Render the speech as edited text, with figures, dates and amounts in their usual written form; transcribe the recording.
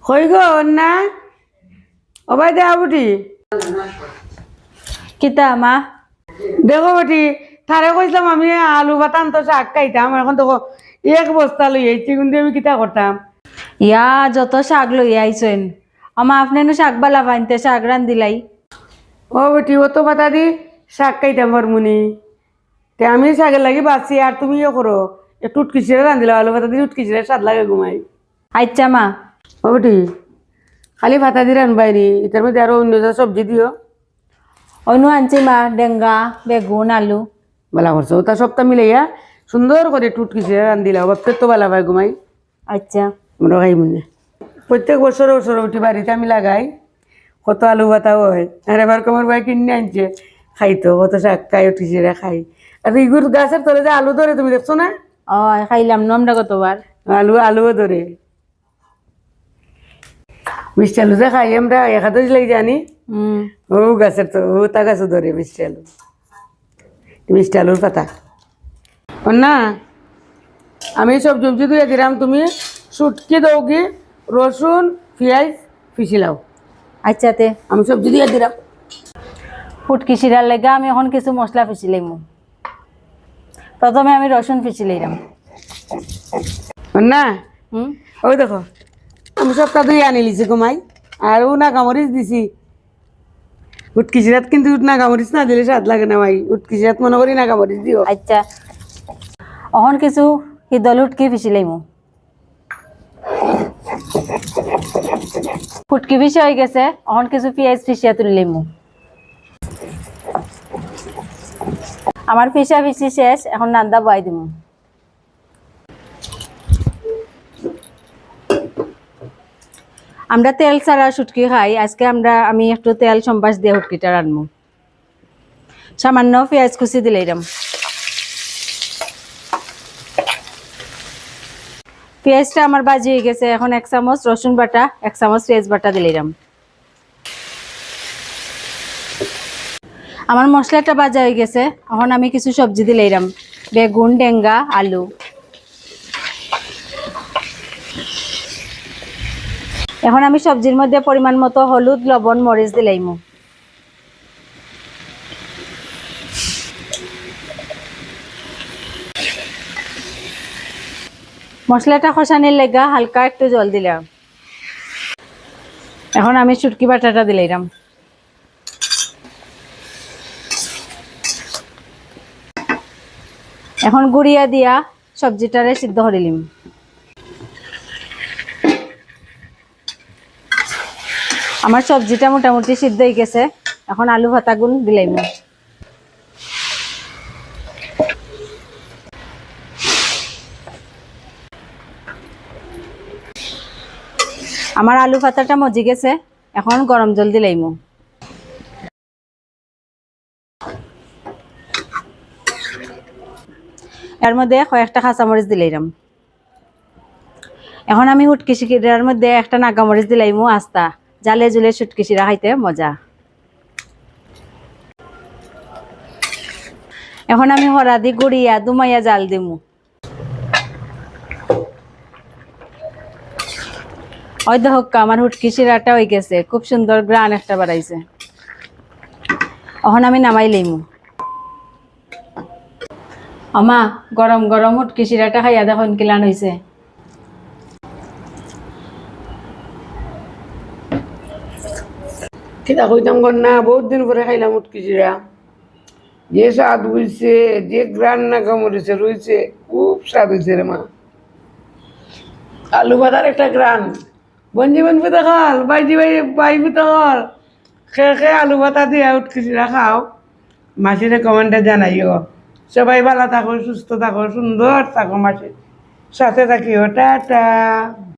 হই গো না ও ভাই দেয়া বুটি কিতা মা দেখো বেটি তারে কইছিলাম আমি আলু বাতান তো শাক খাইতাম এখন তো এক বস্তা লই আইছি কিন্তু আমি কিতা করতাম ইয়া যত শাক লই আইছেন আমা আপনি শাক বালা পাইতে শাক রান্দিলাই ও বেটি ও তো পাতা দি শাক খাইতাম বরমুনি তে আমি শাকের লাগি বাঁচি আর তুমিও করো একটু উটকিছিরে রান্ধিলা আলু পাতা দিয়ে উটকিছিরে স্বাদ লাগে ঘুমাই আচ্ছা মা ও বেটি খালি ভাতা দিয়ে রানবাইনি এটার মধ্যে আরো অন্য যা সবজি দিও অন্য আনছি মা ডেঙ্গা বেগুন আলু বালা করছো ওটা সবটা মিলাইয়া সুন্দর করে টুটকিছিরে রান্ধিলা বাপতে তো বালা ভাই ঘুমাই আচ্ছা আমরা খাই মনে প্রত্যেক বছর বছর উঠি বাড়িতে আমি লাগাই কত আলু বাতাও হয় আর এবার কমার ভাই কিনে আনছে খাইতো কত শাক খাই উঠিছে খাই আর ইগুর গাছের তলে যে আলু ধরে তুমি দেখছো না ও খাইলাম নমরা কতবার আলুও ধরে মিষ্টি আলু যে খাই আমরা একাদশ লাগি জানি ও গাছের তো ও তা গাছও ধরে মিষ্টি আলু মিষ্টি আলুর পাতা ও না আমি সব সবজি ধুয়ে দিলাম তুমি শুটকি দাও কি রসুন পেঁয়াজ পিছিলাও আচ্ছা তে আমি সবজি দিয়ে দিলাম ফুটকি শিরার লেগে আমি এখন কিছু মশলা পিছিলাম প্রথমে আমি রসুন পিছিলাম না ওই দেখো আমি সবটা ধুয়ে আনি লিছি ঘুমাই আর ও নাগামরিচ দিছি উটকিচিরাত কিন্তু নাগামরিচ না দিলে স্বাদ লাগে না ভাই উটকিচিরাত মনে করি নাগামরিচ দিও আচ্ছা এখন কিছু হিদল উটকি পিছিলাম ফুটকি পিছি হয়ে গেছে এখন কিছু পেঁয়াজ পিছিয়া তুলিলাম আমার পিসা পিছি শেষ এখন নান্দা বয়াই দিব আমরা তেল ছাড়া শুটকি খাই আজকে আমি একটু তেল সম্বাস দিয়ে শুটকিটা রানবো সামান্য পেঁয়াজ কুচি দিলাম পেঁয়াজটা আমার বাজি হয়ে গেছে এখন 1 চামচ রসুন বাটা 1 চামচ পেঁয়াজ বাটা দিলাম আমার মশলাটা বাজা হয়ে গেছে এখন আমি কিছু সবজি দিলাম বেগুন ডেঙ্গা আলু এখন আমি সবজির মধ্যে পরিমাণ মতো হলুদ লবণ মরিচ দিলাম মশলাটা কষানোর লেগা হালকা একটু জল দিলাম এখন আমি শুটকি বাটাটা দিলাম এখন গুড়িয়া দিয়া সবজিটারে সিদ্ধ করিলিম আমার সবজিটা মোটামুটি সিদ্ধ হয়ে গেছে এখন আলু ভাতাগুন দিলাম আমার আলু ভাতাটা মজি গেছে এখন গরম জল দিলাম এর মধ্যে কয়েকটা কাঁচামরিচ দিলাম এখন আমি শুটকি শিরার মধ্যে একটা নাগামরিচ দিলাম আস্তা জালে জুলে শুটকি শিরা খাইতে মজা এখন আমি হরাদি গুড়িয়া দুমাইয়া জাল দিমু ওই দেখো আমার শুটকি শিরাটা হয়ে গেছে খুব সুন্দর গ্রান একটা বাড়াইছে এখন আমি নামাই লইমু আমা গরম গরম শুটকি শিরাটা খাইয়া দেখুন কিলান হয়েছে কিতা কইতাম কর না বহুত দিন পরে খাইলাম উটকিচিরা যে স্বাদ হইছে যে গ্রান নাগামরিচে রয়েছে খুব স্বাদ হয়েছে রে মা আলু ভাতার একটা গ্রান বঞ্জি বনবি তখন বাইজি বাইবি তখন খেয়ে আলু ভাতা দিয়ে উটকিচিরা খাও মাসিরে কমেন্টে জানাইও সবাই ভালো থাকো সুস্থ থাকো সুন্দর থাকো মাসি সাথে থাকিও টাটা